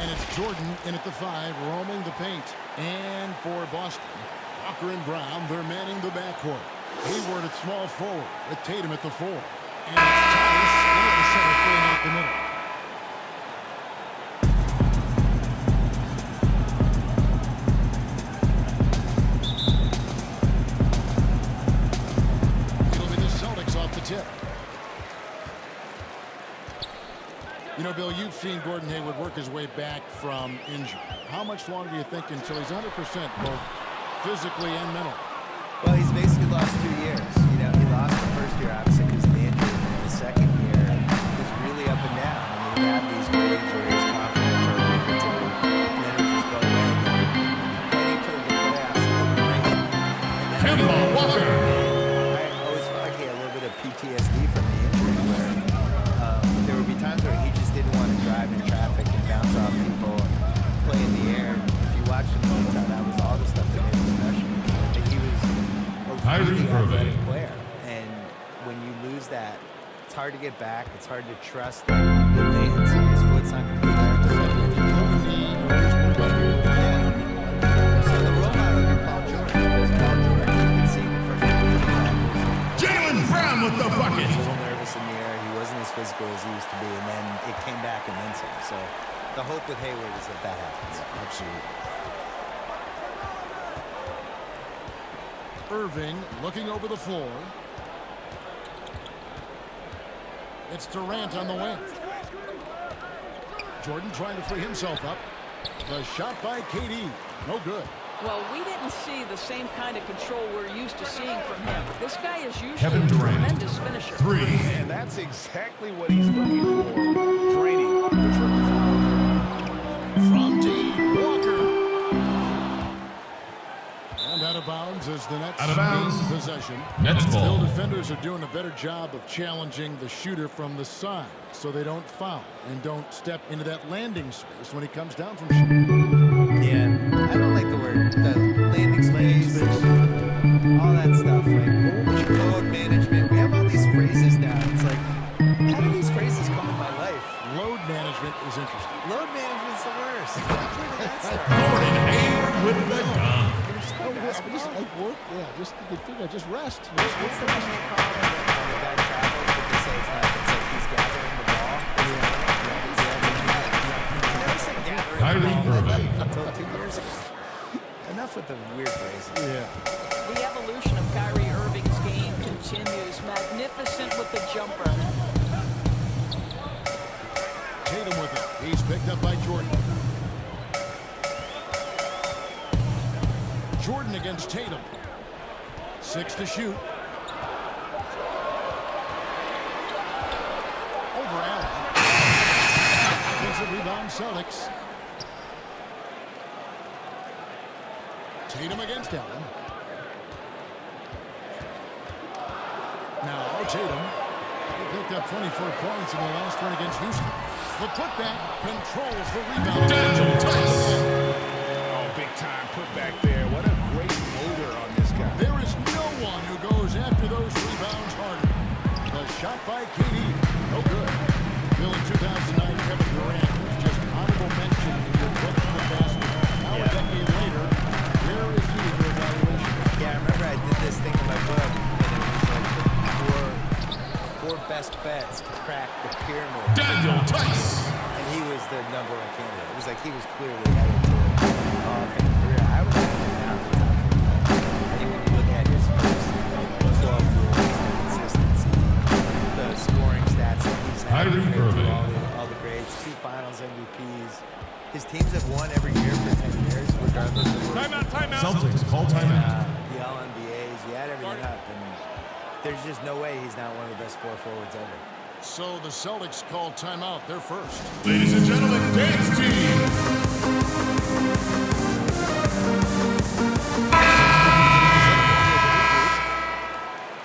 And it's Jordan in at the 5, roaming the paint. And for Boston, Walker and Brown, they're manning the backcourt. Hayward at small forward with Tatum at the 4. And it's Tice in at the center, filling out the middle. It'll be the Celtics off the tip. You know, Bill, you've seen Gordon Hayward work his way back from injury. How much longer do you think until he's 100% both physically and mentally? Well, he's basically lost 2 years. You know, he lost the first year, obviously, because of the injury. And the second year was really up and down. I mean, he had these waves where he was confident for a week or two, and then it would just go away. Heading to the playoffs, he looked great. Kemba Walker. I always felt like he had a little bit of PTSD from the injury, where there would be times where he just didn't want to drive in traffic and bounce off people and play in the air. If you watch him all the time, that was all the stuff that made him special. And he was a really athletic player. And when you lose that, it's hard to get back. It's hard to trust that the legs, his foot's not going to be there. So the role model would be Paul George. Because Paul George, you can see the first Jaylen Brown with the bucket. He was a little nervous in the air. He wasn't as physical as he used to be. And then it came back and then some. So the hope with Hayward is that that happens. Yeah, absolutely. Irving looking over the floor. It's Durant on the wing. Jordan trying to free himself up. The shot by KD. No good. Well, we didn't see the same kind of control we're used to seeing from him. This guy is usually Kevin a Durant. tremendous finisher. 3. And that's exactly what he's looking for. Draining. From deep, Walker. And out of bounds as the Nets Out of bounds. gain possession. Nets Still, ball. defenders are doing a better job of challenging the shooter from the side so they don't foul and don't step into that landing space when he comes down from shooting. Yeah, I don't like the word the landing space, all that stuff. Like load management. We have all these phrases now. It's like, how do these phrases come in my life? Load management is interesting. Load management's the worst. Where did that start? Gordon Hayward with the dunk. Just like work, yeah. Just you figure, just rest. What's the thing they call it? When the guy travels, but they say it's not. It's like he's gathering the ball. Kyrie Irving. Until 2 years ago. Enough with the weird phrases. Yeah. The evolution of Kyrie Irving's game continues. Magnificent with the jumper. Tatum with it. He's picked up by Jordan. Jordan against Tatum. 6 to shoot. Over Allen. Defensive rebound, Celtics. Tatum against Allen. Now Tatum. He picked up 24 points in the last one against Houston. The putback controls the rebound. Daniel Tice. Oh, big time putback there. What a great motor on this guy. There is no one who goes after those rebounds harder. The shot by KD. No good. Bill, in 2009, Kevin Durant was just honorable mention in your book of the basket. Now a decade later, where is he in your evaluation? Yeah, I remember I did this thing in my book, and it was like the four best bets to crack the pyramid. Daniel Tice. And he was the #1 candidate. It was like he was clearly headed to Hall of Fame career. I would have him now. I think when you look at his first 12 years, the consistency, the scoring stats that he's had, Kyrie compared to Irving. all the greats, 2 Finals MVPs. His teams have won every year for 10 years, regardless of who. Timeout. Celtics call timeout. The All-NBAs, you add everything up, and there's just no way he's not one of the best 4 forwards ever. So the Celtics call timeout. They're first. Ladies and gentlemen, dance team.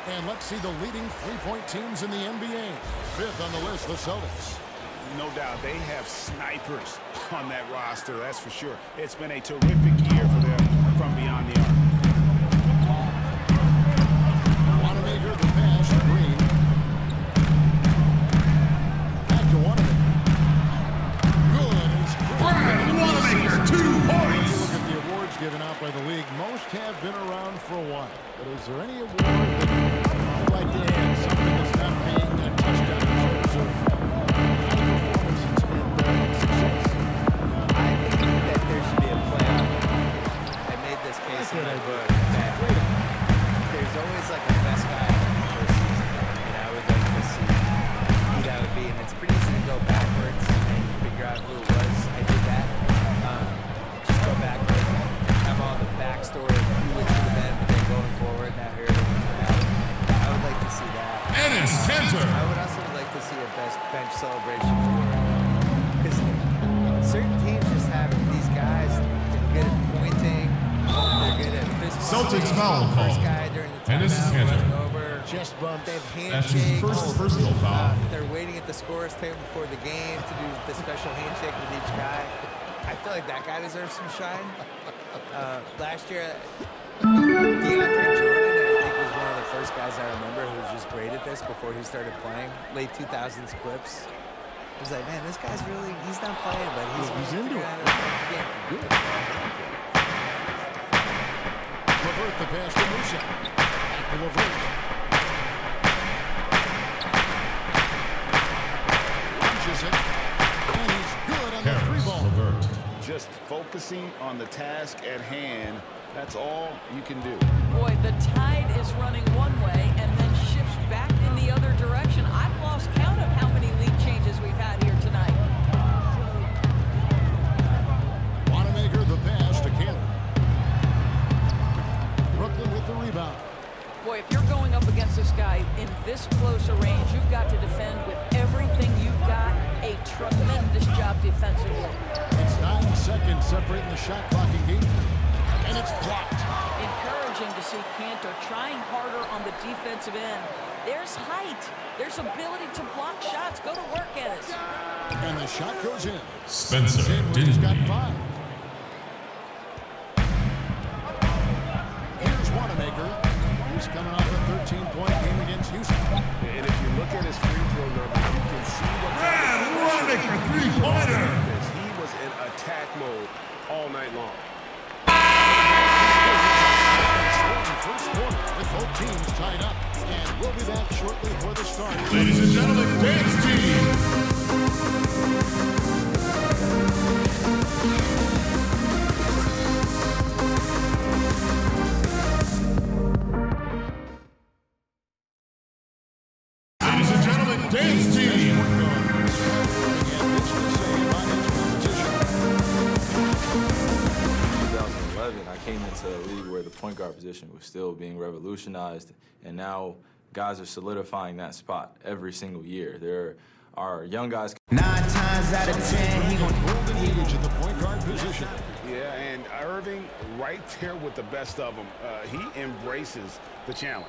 And let's see the leading three-point teams in the NBA. 5th on the list, the Celtics. No doubt, they have snipers on that roster, that's for sure. It's been a terrific year for them from beyond the arc. Wanamaker, the pass to Green. Back to Wanamaker. Good. It's Green. 2 When you points. look at the awards given out by the league, most have been around for a while. But is there any award that you'd like to add? Something that's not being touched on in terms of high performance and success? I think that there should be a playoff. I made this case in my book that there's always like a best guy in the first season, and I would like to see who that would be. And it's pretty easy to go backwards and figure out who it was. I did that. Just go backwards, have all the backstory of who it should have been, but then going forward, now here it is. I would like to see that. Ennis Cantor. I would also like to see a best bench celebration award. Because certain teams just have these guys that are good at pointing, they're good at fist Celtics bumping. foul First call. guy during the And this is timeout Cantor. running over. Chest bump. They have That's his handshakes. first personal foul. They're waiting at the scorer's table before the game to do the special handshake with each guy. I feel like that guy deserves some shine. Last year, DeAndre Jordan, I think, was one of the first guys I remember who was just great at this before he started playing. Late 2000s clips. I was like, man, this guy's really, he's not playing, but he's into figuring it. out how to play the game. Good. Levert the pass to Musa. Back to Levert. Launches it. And he's good on the three Karis ball. LeVert. Just focusing on the task at hand. That's all you can do. Boy, the tide is running one way and then shifts back in the other direction. I've lost count of how many lead changes we've had here tonight. Wanamaker the pass to Karie. Brooklyn with the rebound. Boy, if you're going up against this guy in this close a range, you've got to defend with everything you've got. A tremendous job defensively. It's 9 seconds separating the shot clock in game 3. And it's blocked. Encouraging to see Cantor trying harder on the defensive end. There's height. There's ability to block shots. Go to work, Ennis. And the shot goes in. Spencer Dinwiddie's got Dinwiddie. 5. Here's Wanamaker. He's coming off a 13-point game against Houston. And if you look at his free throw number, you can see what Brad Wanamaker, three-pointer. he was in attack mode all night long. First quarter with both teams tied up. And we'll be back shortly for the start. Ladies and gentlemen, dance team. Ladies and gentlemen, dance team. 2011, I came into a league where the point guard position was still being revolutionized, and now guys are solidifying that spot every single year. There are young guys. 9 times out of 10, he gonna golden age at the point guard position. Yeah, and Irving right there with the best of them. He embraces the challenge.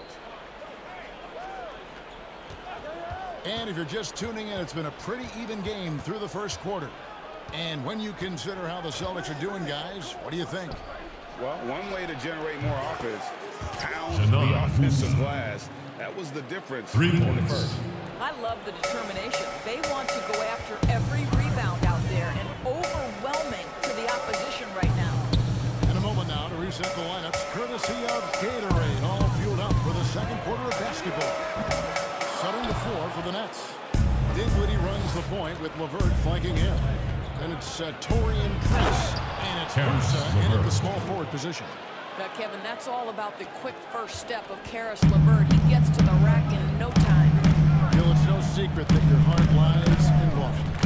And if you're just tuning in, it's been a pretty even game through the first quarter. And when you consider how the Celtics are doing, guys, what do you think? Well, one way to generate more offense, pound Janelle the offensive Houston. glass. That was the difference 3 in the points. first. I love the determination. They want to go after every rebound out there and overwhelming to the opposition right now. In a moment now to reset the lineups, courtesy of Gatorade, all fueled up for the second quarter of basketball. Setting the floor for the Nets. Dinwiddie runs the point with LeVert flanking him. Then it's Torian Prince, and it's Karis Musa in at the LeVert. small forward position. Now, Kevin, that's all about the quick first step of Karis LeVert. He gets to the rack in no time. Bill, it's no secret that your heart lies in Washington.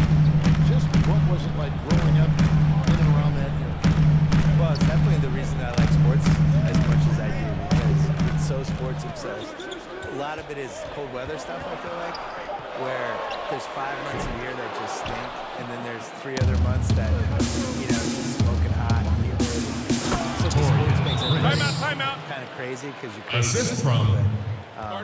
Just what was it like growing up in and around that area? Well, it's definitely the reason I like sports as much as I do, because it's so sports obsessed. A lot of it is cold weather stuff, I feel like, where there's 5 months a year that just stink, and then there's 3 other months that, you know, just smoking hot and humid. So the sports makes everything Timeout. kind of crazy because you're Assist crazy. from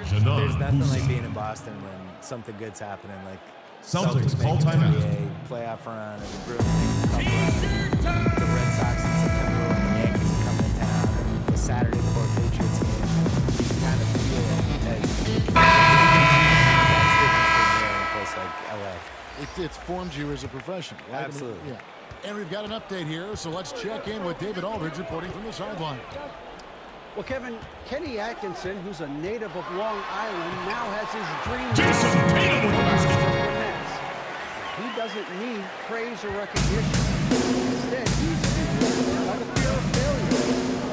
Janelle There's nothing like Houston. being in Boston when something good's happening, like Celtics call making the timeout. NBA playoff run, and the Bruins making a cup run, the Red Sox in September when the Yankees are coming to town, and the Saturday before Patriots game. You kind of feel like that's different from here in a place like LA. It forms you as a professional, right? I mean, Absolutely. yeah. And we've got an update here, so let's check in with David Aldridge reporting from the sideline. Well, Kevin, Kenny Atkinson, who's a native of Long Island, now has his dream. Jason Tatum with the basket. He doesn't need praise or recognition. Instead, he's by the fear of failure.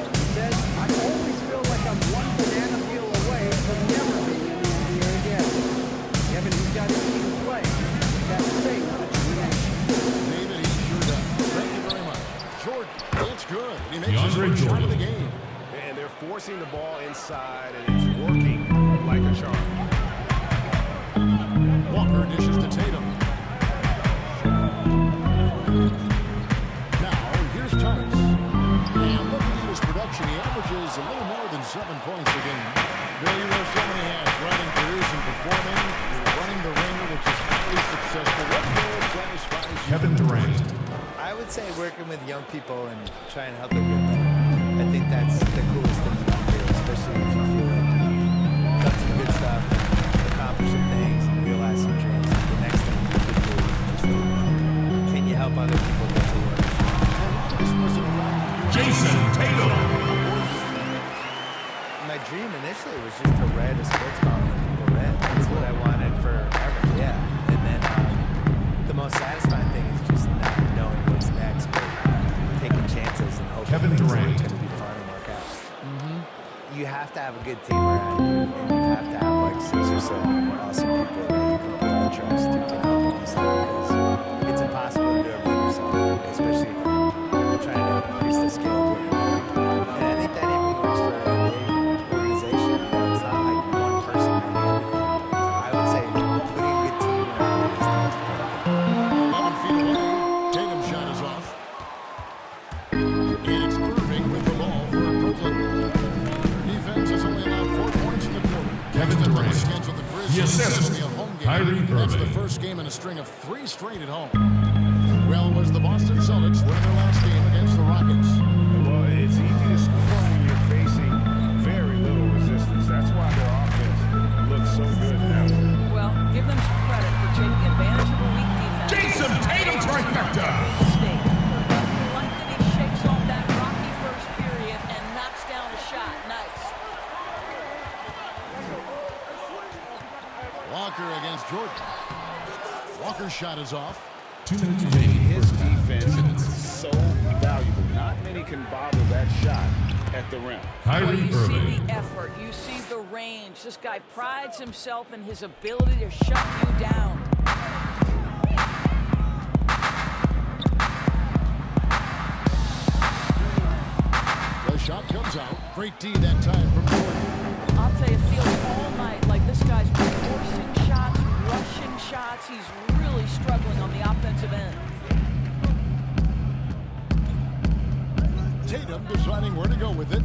He says, I always feel like I'm one banana peel away from never being in the NBA again. Kevin, he's got to keep playing. He's got to save the generation. David, he sure does. Thank you very much. Jordan, it's good. He makes his DeAndre first shot of Jordan. the game. And they're forcing the ball inside, and it's working like a charm. Walker dishes to Tatum. Now, here's Tice. And looking at his production, he averages a little more than 7 points a game. Bill, you wear so many hats, running, producing, performing. You're running the ringer, which is highly successful. What more satisfies you? Kevin Durant. I would say working with young people and trying to help them get better. I think that's the coolest thing you can do, especially if you feel like you've done some good stuff, accomplished some things, and realized some dreams. The next thing you can do is just can you help other people get to work? Jason Tatum. My dream initially was just to write a sports column that people read. That's what I wanted forever, yeah. And then the most satisfying thing is just not knowing what's next, but taking chances and hoping Kevin things are Durant. going to be fun and work out. You have to have a good team around you, and you have to have like 6 or 7 awesome people that you completely trust who can help you stuff, because it's impossible to do it by yourself, especially if you're trying to increase the scale of what you're doing. And I think that even works for a big organization. You know, it's not like one person can do everything. I would say putting a good team around you is the most important thing. 11 feet away. Tatum's shot is off. And it's Irving with the ball for Brooklyn. Defense has only allowed 4 points in the quarter. Kevin Next up on the Durant. schedule, the Grizzlies. The assist. It'll be a home game. Kyrie And that's the Irving. first game in a string of 3 straight at home. Well, it was the Boston Celtics winning their last game against the Rockets. Well, it's easy to score when you're facing very little resistance. That's why their offense looks so good now. Well, give them some credit for taking advantage of a weak defense. Jason Tatum trifecta. Mistake. Like that he shakes off that rocky first period and knocks down a shot. Nice. Walker against Jordan. Walker's shot is off. 2 minutes remaining. His First half. defense 2 minutes. is so valuable. Not many can bother that shot at the rim. Well, Kyrie you see Irving. the effort. You see the range. This guy prides himself in his ability to shut you down. The shot comes out. Great D that time from Jordan. I'll tell you, it feels all night like this guy's forcing shots, rushing shots. He's really struggling on the offensive end. Tatum deciding where to go with it.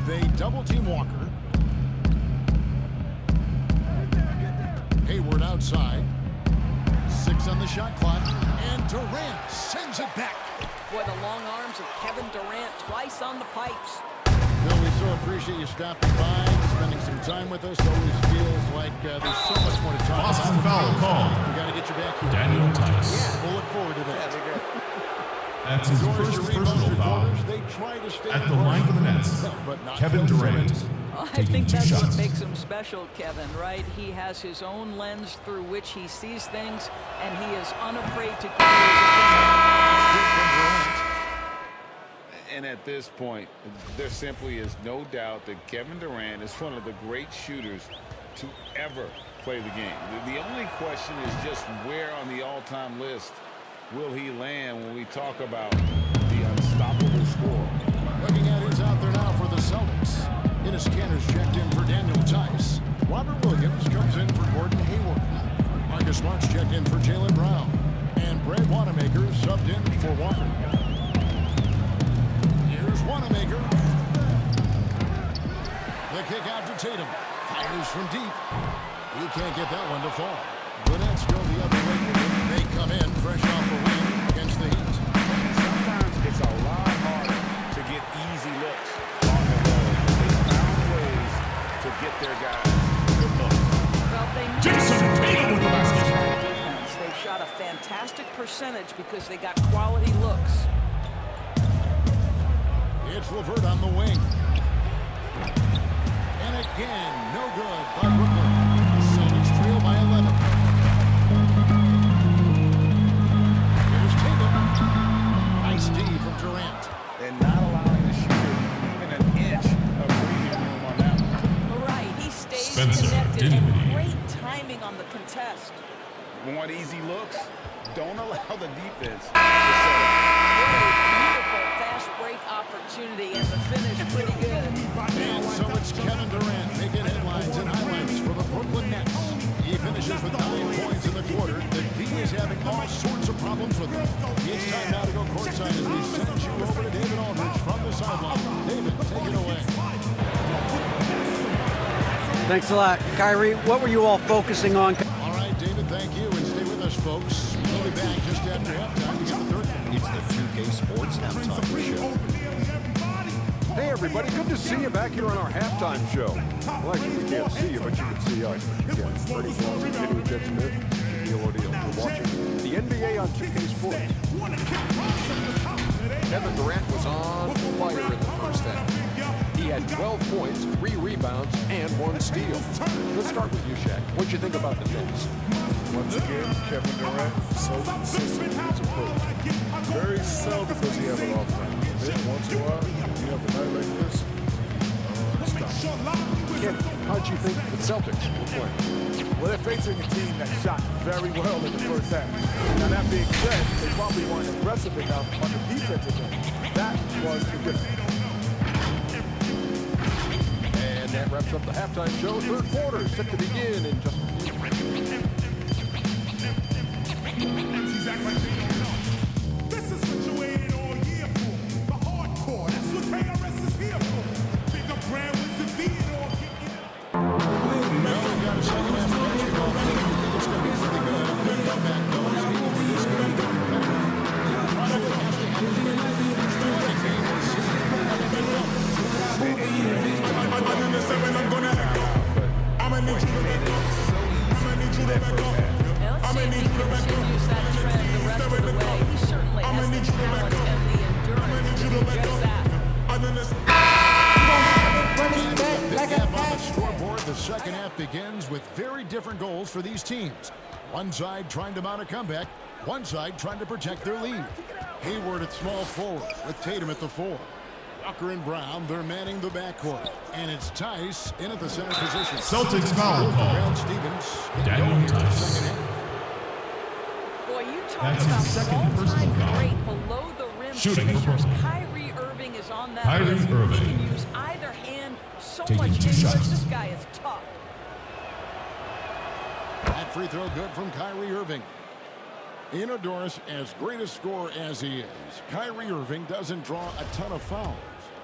They double team Walker. Hayward outside. 6 on the shot clock. And Durant sends it back. Boy, the long arms of Kevin Durant twice on the pipes. Bill, we so appreciate you stopping by, spending some time with us. Always feels like there's so much more to talk Boston about. foul call. We got to get you back here. Daniel Tice. We'll look forward to that. That's his George, first your rebounds, personal your foul. corners, they try to stay At the in line for the Nets, but not Kevin Bill Durant. Simmons. I Taking think 2 that's shots. what makes him special, Kevin, right? He has his own lens through which he sees things, and he is unafraid to give his opinion. And at this point, there simply is no doubt that Kevin Durant is one of the great shooters to ever play the game. The only question is just where on the all-time list will he land when we talk about the unstoppable scorer. Looking at who's out there now for the Celtics. Enes Kanter's checked in for Daniel Tice. Robert Williams comes in for Gordon Hayward. Marcus Smart's checked in for Jaylen Brown. And Brad Wanamaker subbed in for Walker. Here's Wanamaker. The kick out to Tatum. Fires from deep. He can't get that one to fall. Burnett's go the other way with him. They come in fresh off a win against the Heat. Sometimes it's a lot harder to get easy looks on the road. They found ways to get their guys good looks. Well, they Jason Tatum with the basket. defense. They shot a fantastic percentage because because they got quality looks. It's Levert on the wing. And again, no good by Brooklyn. Celtics trail by 11. Here's Tatum. Nice D from Durant. And not allowing the shooter even an inch of breathing room on that one. Right, he stays Spencer connected and Dinwiddie. great timing on the contest. Want easy looks? Don't allow the defense to set up. What a beautiful fast break opportunity, and the finish pretty good. And so it's Kevin Durant making headlines and highlights for the Brooklyn Nets. He finishes with 9 points in the quarter. The D is having all sorts of problems with him. It's time now to go courtside as we send you over to David Aldridge from the sideline. David, take it away. Thanks a lot. Kyrie, what were you all focusing on? All right, David, thank you. And stay with us, folks. We'll be back just after halftime to get the third. It's the 2K Sports Halftime Show. Hey everybody, good to see you back here on our halftime show. Well, actually, we can't see you, but you can see us. Again, Freddie Jones and Kenny Jet Smith, Shaquille O'Neal. You're watching the NBA on 2K Sports. Kevin Durant was on fire in the first half. He had 12 points, 3 rebounds, and 1 steal. Let's start with you, Shaq. What'd you think about the Nets? Once again, Kevin Durant is so consistent in his approach. Very seldom does he have an off night. And then once in a while, you have a night like this, Ken, how'd you think the Celtics were playing? well, they're facing a team that shot very well in the first half. Now, that being said, they probably weren't aggressive enough on the defensive end. That was the difference. And that wraps up the halftime show. Third quarter set to begin in just a few. This is what you waited all year for. The hardcore. That's what KRS is here for. Big up brand with the beat or kick it out. Well, we've got a second half basketball game. We think it's going to be pretty good. We'll come back, though. This game is going to be good competitive. The product has to have the game is Now, let's see if he continues that trend the rest of the way. He certainly has the talent and the endurance to do just that. Big gap on the scoreboard. The second half begins with very different goals for these teams. One side trying to mount a comeback, one side trying to protect their lead. Hayward at small forward with Tatum at the 4. Walker and Brown, they're manning the backcourt. And it's Tice in at the center position. Celtics foul call. Brown Stevens get Daniel going here in the Tice. second half. Boy, you talk That's his about second personal all-time foul. great below the rim Shooting for finishers. Brooklyn. Kyrie Irving is on that Kyrie list. Irving. He can use either hand. So Taking much 2 English. shots. This guy is tough. That free throw good from Kyrie Irving. You know, Doris, as great a scorer as he is, Kyrie Irving doesn't draw a ton of fouls.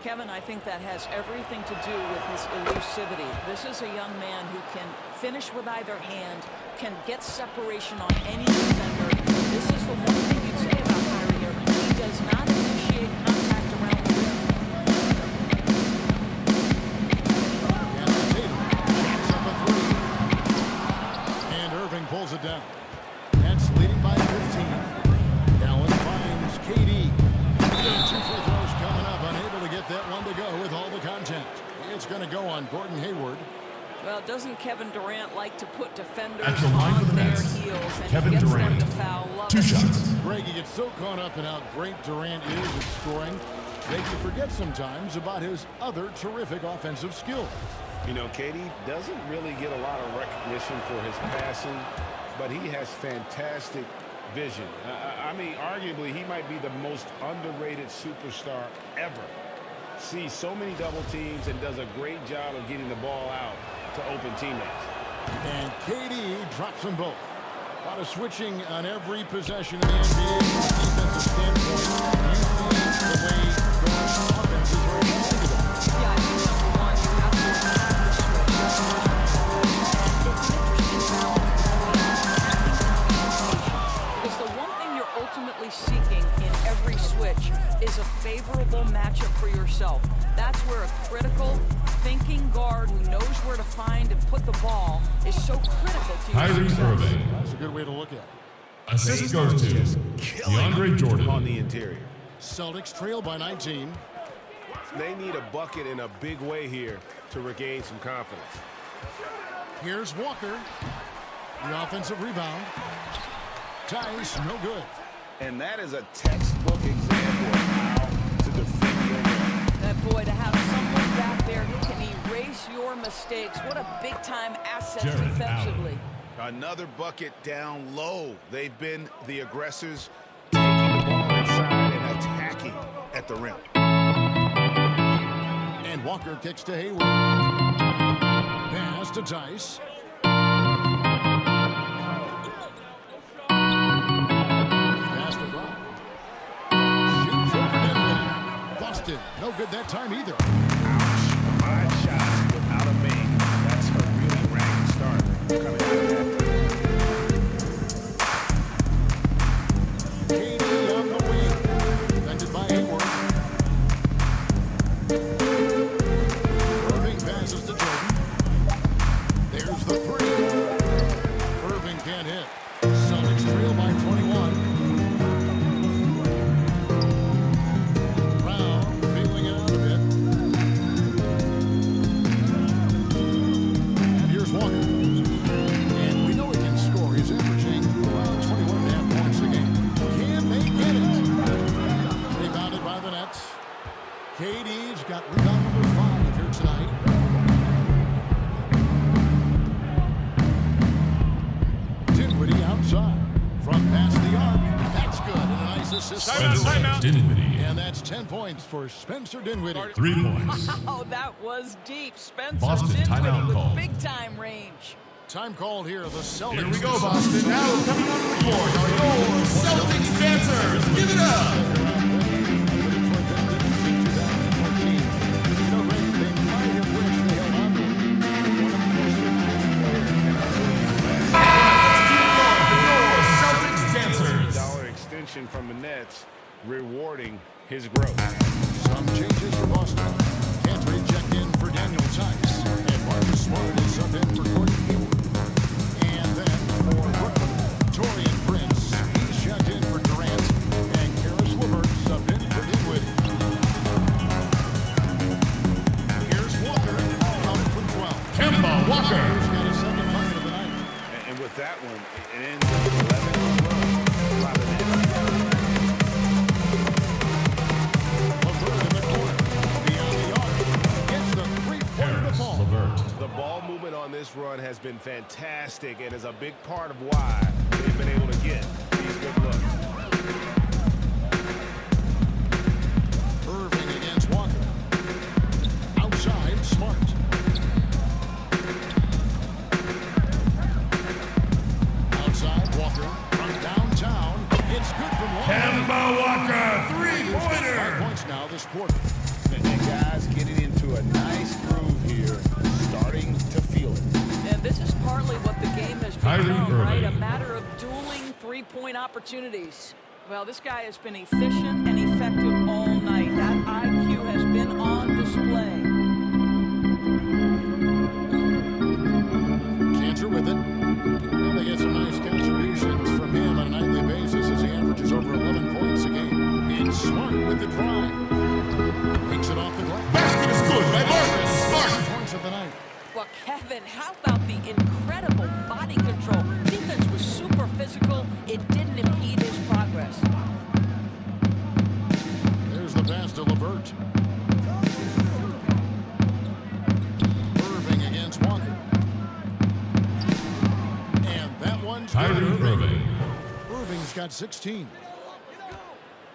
Kevin, I think that has everything to do with his elusivity. This is a young man who can finish with either hand, can get separation on any defender. This is the one thing you'd say about Kyrie Irving. He does not initiate contact around the rim. And Tatum shoots up a 3. And Irving pulls it down. Nets leading by 15. Allen finds KD. 2 free throws coming up. Unable to get that one to go with all the contact. It's going to go on Gordon Hayward. Well, doesn't Kevin Durant like to put defenders At the line for on the their Nets, heels and Kevin gets Durant. them to foul? Love 2 it. shots. Greg, you get so caught up in how great Durant is at scoring that you forget sometimes about his other terrific offensive skills. You know, KD doesn't really get a lot of recognition for his passing, but he has fantastic vision. I mean, arguably, he might be the most underrated superstar ever. Sees so many double teams and does a great job of getting the ball out to open teammates. And KD drops them both. A lot of switching on every possession in the NBA from a defensive standpoint. You see the way Durant's offense is very negative. Yeah, I think number one, you have to have the switch. It's an interesting balance between attacking and communication. Because the one thing you're ultimately seeking in every switch is a favorable matchup for yourself. That's where a critical, thinking guard who knows where to find and put the ball is so critical to your Kyrie success. Irving. That's a good way to look at it. Assist goes to DeAndre Jordan on the interior. Celtics trail by 19. They need a bucket in a big way here to regain some confidence. Here's Walker. The offensive rebound. Tice, no good. And that is a textbook example of how to defend your man. That boy, to have someone back there who can erase your mistakes. What a big-time asset Jared defensively. Another bucket down low. They've been the aggressors, taking the ball inside and attacking at the rim. And Walker kicks to Hayward. Pass to Tice. Pass to Brown. Shoots over Dinwiddie. Busted. No good that time either. Ouch. 5 shots without a make. That's a really ragged start coming out of that. KD on the wing. Defended by Hayward. Irving passes to Jordan. There's the three. Irving can't hit. Celtics trail by 21. Brown feeling it out a bit. And here's Walker. And we know he can score. He's averaging around 21.5 points a game. Can they get it? Rebounded by the Nets. KD's got rebound number 5 here tonight. Dinwiddie outside. From past the arc. That's good. And a nice assist. Spencer Dinwiddie. And that's 10 points for Spencer Dinwiddie. 3 points. Oh, that was deep. Spencer Boston Dinwiddie timeout with call. big-time range. Time called here. The Celtics. Here we go, Boston. Now coming on the board are your Celtics dancers. Give it up. Celtics dancers. $1 extension from the Nets, rewarding his growth. Some changes for Boston. Karie checked in for Daniel Tice. And Marcus Smart is up in for Gordon Hayward. And then for Brooklyn, Torian Prince. He's checked in for Durant. And Karis LeVert's up in for Dinwiddie. Here's Walker, counted for 12. Kemba Walker. He's got his second bucket of the night. And with that one, it ends with 11 run by the Nets. LeVert in the corner. Beyond the arc. Gets the three-pointer to fall. LeVert. The ball movement on this run has been fantastic and is a big part of why they've been able to get these good looks. Irving against Walker. Outside, Smart. Outside, Walker. From downtown. It's good from Walker. Kemba Walker. He's got 5 3-pointer. points now this quarter. And guys getting into a nice groove here, starting to feel it. And this is partly what the game has Kyrie become, right? A Irving. matter of dueling three-point opportunities. Well, this guy has been efficient and effective all night. That IQ has been on display. Cantor with it. And they get some nice contributions from him on a nightly basis as he averages over 11 points a game. And Smart with the drive. Takes it off the glass. Basket is good by Marcus Smart. Points of the night. Well, Kevin, how about the incredible body control? Defense was super physical. It didn't impede his progress. There's the pass to LeVert. Irving against Walker. And that one's good. Kyrie Irving. Irving's got 16.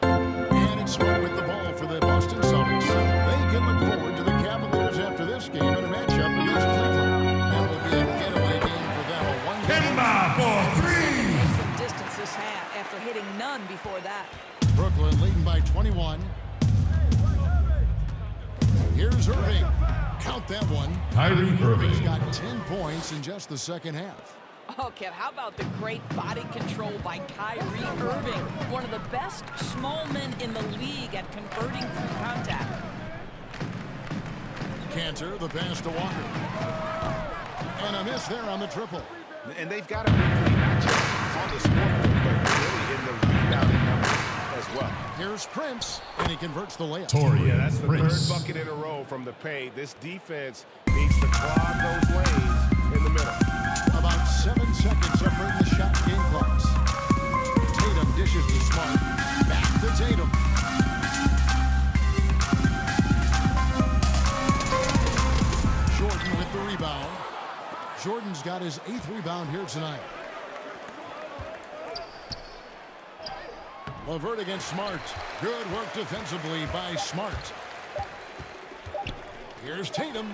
And it's Smart with the ball for the Boston Celtics. They can look forward to the Cavaliers after this game in a matchup against Cleveland. That will be a getaway game for them. A one-game. Kemba for 3. The distance this half after hitting none before that. Brooklyn leading by 21. Here's Irving. Count that one. Kyrie He's Irving. got 10 points in just the second half. Oh, Kev, how about the great body control by Kyrie Irving? One of the best small men in the league at converting through contact. Cantor, the pass to Walker. And a miss there on the triple. And they've got to really not just on the scoreboard, but really in the rebounding numbers as well. Here's Prince, and he converts the layup. Yeah, that's the third bucket in a row from the paint. This defense needs to clog those lanes in the middle. About 7 seconds separating the shot game clocks. Tatum dishes to Smart. Back to Tatum. Jordan with the rebound. Jordan's got his 8th rebound here tonight. LeVert against Smart. Good work defensively by Smart. Here's Tatum.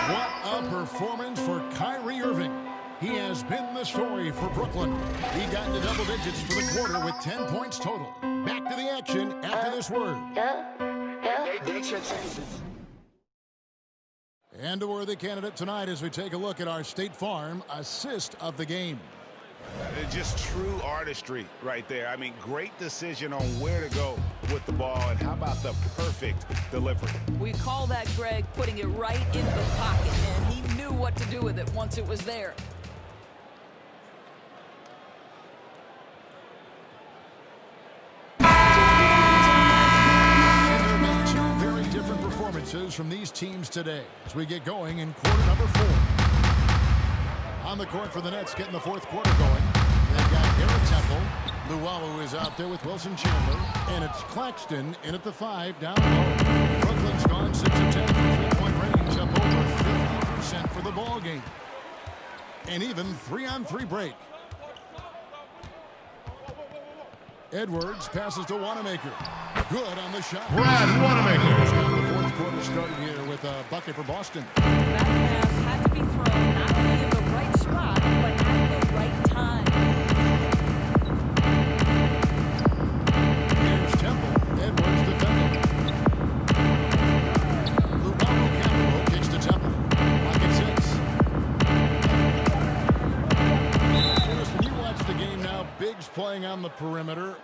What a performance for Kyrie Irving. He has been the story for Brooklyn. He got into double digits for the quarter with 10 points total. Back to the action after this word. And a worthy candidate tonight as we take a look at our State Farm assist of the game. Just true artistry right there. I mean, great decision on where to go with the ball, and how about the perfect delivery? We call that, Greg, putting it right in the pocket, and he knew what to do with it once it was there. And there have been 2 very different performances from these teams today as we get going in quarter number 4. On the court for the Nets, getting the 4th quarter going. They've got Garrett Temple. Luwawu is out there with Wilson Chandler. And it's Claxton in at the 5 down low. Brooklyn's gone 6 of 10 from 3-point range, up over 50% for the ball game. And even 3-on-3 break. Edwards passes to Wanamaker. Good on the shot. Brad Wanamaker. The 4th quarter started here with a bucket for Boston. That pass had to be thrown not only in the right spot, but at the right time. Here's Temple. Edwards defending. Luwawu Campbell kicks to Temple. Pocket 6. Dennis, when you watch the game now, bigs playing on the perimeter.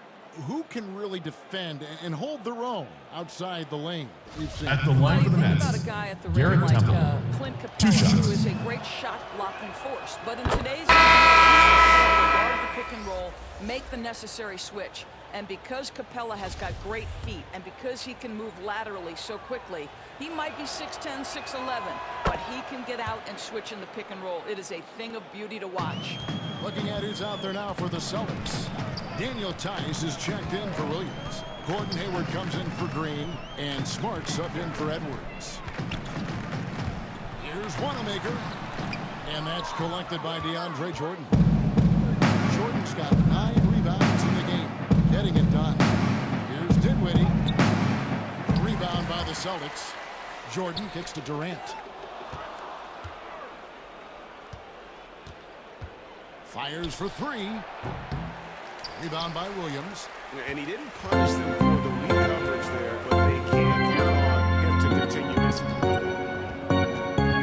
Who can really defend and hold their own outside the lane? We've seen At the line for the Think Nets, about a guy at the rim Garrett like Temple. Clint 2 Capella, shots. who is a great shot blocking force. But in today's game, he's able to guard the pick and roll, make the necessary switch. And because Capella has got great feet, and because he can move laterally so quickly, he might be 6'10", 6'11", but he can get out and switch in the pick and roll. It is a thing of beauty to watch. Looking at who's out there now for the Celtics. Daniel Tice is checked in for Williams. Gordon Hayward comes in for Green, and Smart subbed in for Edwards. Here's Wanamaker, and that's collected by DeAndre Jordan. Jordan's got 9 rebounds in the game, getting it done. Here's Dinwiddie. Rebound by the Celtics. Jordan kicks to Durant. Fires for 3. Rebound by Williams. And he didn't punish them for the weak coverage there, but they can't count on him to continue missing.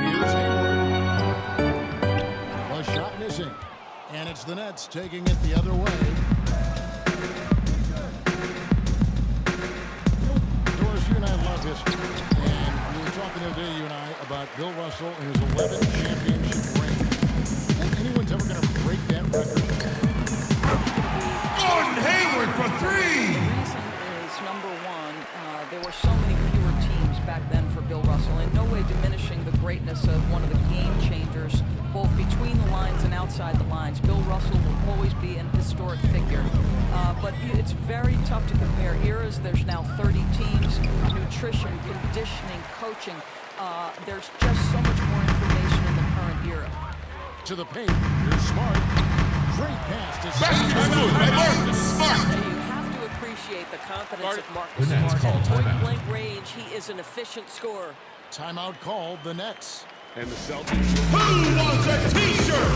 Here's Hayward. A shot missing. And it's the Nets taking it the other way. Doris, you and I love history. And we were talking the other day, you and I, about Bill Russell and his 11 championship rings. Think anyone's ever going to break that record? Gordon Hayward for 3. The reason is, number one, there were so many fewer teams back then for Bill Russell, in no way diminishing the greatness of one of the game changers, both between the lines and outside the lines. Bill Russell will always be an historic figure. But it's very tough to compare eras. There's now 30 teams, nutrition, conditioning, coaching. There's just so much more information in the current era. To the paint. Here's Smart. Great pass to Smooth by Marcus Smart. You have to appreciate the confidence of Marcus The Nets Smart. call At timeout. point-blank range, he is an efficient scorer. Timeout called. The Nets. And the Celtics. Who wants a T-shirt?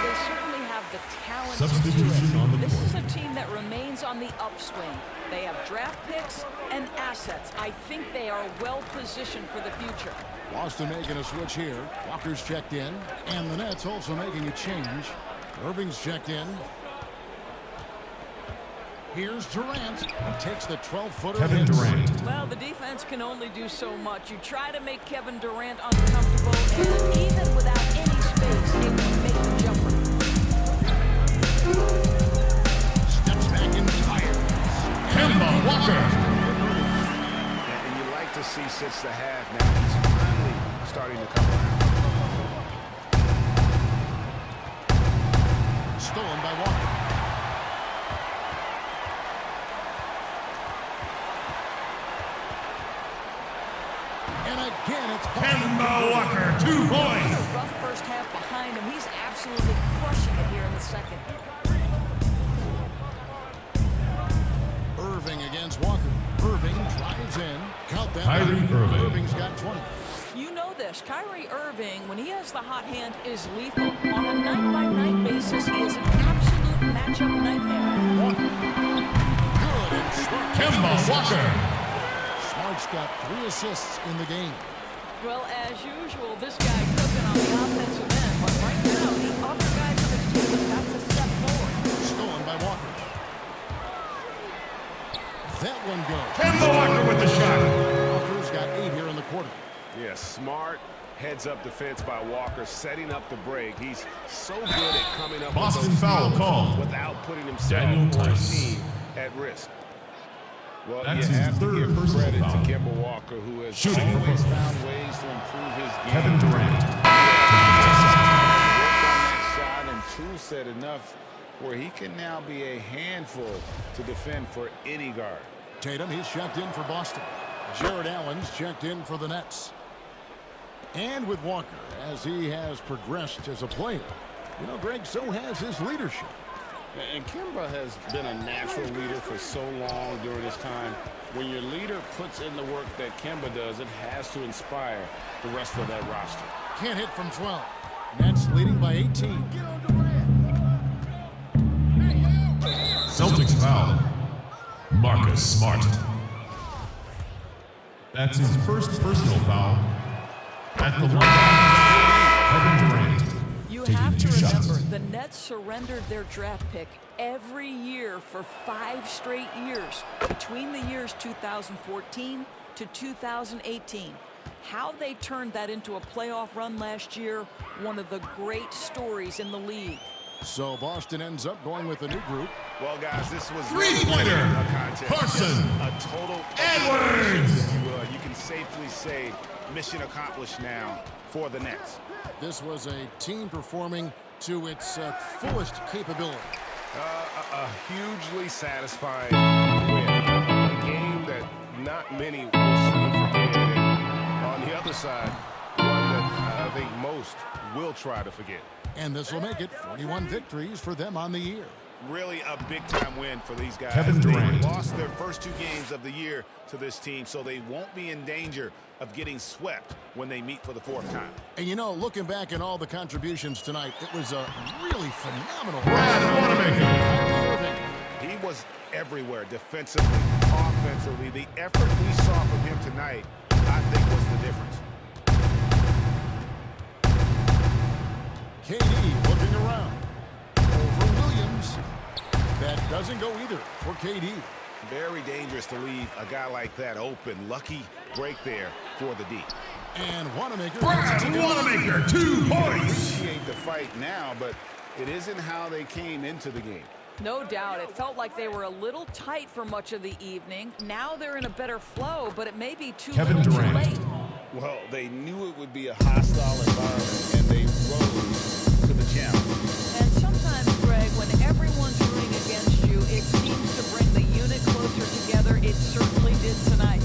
They certainly have the talent to do Substitution on the it. This court. is a team that remains on the upswing. They have draft picks and assets. I think they are well positioned for the future. Boston making a switch here. Walker's checked in. And the Nets also making a change. Irving's checked in. Here's Durant. He takes the 12-footer. Kevin Durant. Well, the defense can only do so much. You try to make Kevin Durant uncomfortable, and even without any space, it can make the jumper. Steps back and fires. Kemba Walker. And you like to see since the half now, he's finally starting to come around. Stolen by Walker. And again, it's Kemba Walker, 2 points. A rough first half behind him. He's absolutely crushing it here in the second. Irving against Walker. Irving drives in. Count that. Kyrie Irving. Irving's got 20. You know this. Kyrie Irving, when he has the hot hand, is lethal. On a night-by-night basis, he is an absolute matchup nightmare. Walker. Good and Smart. Kemba Walker. Smart's got 3 assists in the game. Well, as usual, this guy cooking on the offensive end. But right now, the other guys on his team have got to step forward. Stolen by Walker. That one goes. Kemba Walker with the shot. Walker's got 8 here in the quarter. Yeah, smart heads-up defense by Walker, setting up the break. He's so good at coming up Boston with those foul steals called. without putting himself Daniel or his Tice. team at risk. Well, That's you his have to third give personal credit foul. to Kemba Walker, who has Shooting for always Brooklyn. found ways to improve his game. Kevin Durant. Worked on that shot and tool set enough where he can now be a handful to defend for any guard. Tatum, he's checked in for Boston. Jared Allen's checked in for the Nets. And with Walker, as he has progressed as a player, you know, Greg, so has his leadership. And Kemba has been a natural leader for so long during his time. When your leader puts in the work that Kemba does, it has to inspire the rest of that roster. Can't hit from 12. Nets leading by 18. Celtics foul. Marcus Smart. That's his first personal foul. At the line, Kevin Durant. You taking have to 2 shots. remember, the Nets surrendered their draft pick every year for 5 straight years between the years 2014 to 2018. How they turned that into a playoff run last year, one of the great stories in the league. So Boston ends up going with a new group. Well, guys, this was Three-pointer. a contest. Carson. A total Edwards. if you will. You can safely say mission accomplished now for the Nets. This was a team performing to its fullest capability. A hugely satisfying win. A game that not many will soon forget. And on the other side, one that I think most will try to forget. And this will make it 41 victories for them on the year. Really a big-time win for these guys. Kevin Durant. They lost their first 2 games of the year to this team, so they won't be in danger of getting swept when they meet for the 4th time. And you know, looking back at all the contributions tonight, it was a really phenomenal. Brad Wanamaker. He was everywhere, defensively, offensively. The effort we saw from him tonight, I think, was the difference. KD looking around. Over Williams. That doesn't go either for KD. Very dangerous to leave a guy like that open. Lucky break there for the D. And Wanamaker. Brad Wanamaker, 2 points. Appreciate the fight now, but it isn't how they came into the game. No doubt. It felt like they were a little tight for much of the evening. Now they're in a better flow, but it may be too Kevin little too Durant. late. Well, they knew it would be a hostile environment, and they rose to the challenge. And sometimes, Greg, when everyone's rooting against you, it seems to bring the unit closer together. It certainly did tonight.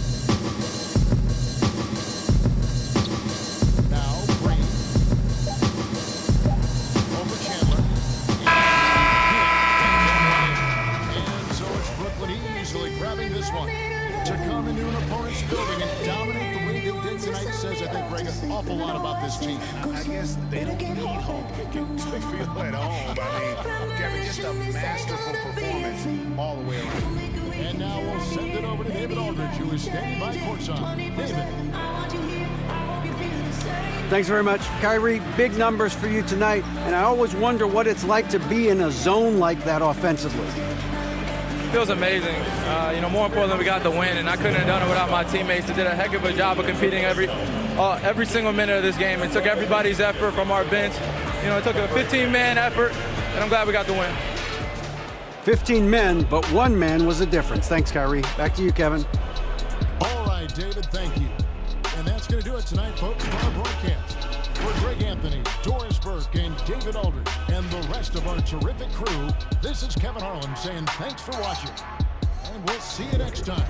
Now, Green. Over Chandler. And so it's Brooklyn easily grabbing this one. To come into an opponent's building and dominate the way they did tonight says, I think, Greg, an awful lot about this team. I guess they don't need home cooking to feel at home. I mean, Kevin, just a masterful performance all the way around. And now we'll send it over to David Aldridge, who is standing by courtside. David. Thanks very much. Kyrie, big numbers for you tonight, and I always wonder what it's like to be in a zone like that offensively. feels amazing. More importantly, we got the win, and I couldn't have done it without my teammates who did a heck of a job of competing every single minute of this game. It took everybody's effort from our bench. It took a 15-man effort, and I'm glad we got the win. 15 men, but one man was the difference. Thanks, Kyrie. Back to you, Kevin. All right, David, thank you. And that's going to do it tonight, folks, for our broadcast. For Greg Anthony, Doris Burke, and David Aldridge, and the rest of our terrific crew, this is Kevin Harlan saying thanks for watching. And we'll see you next time.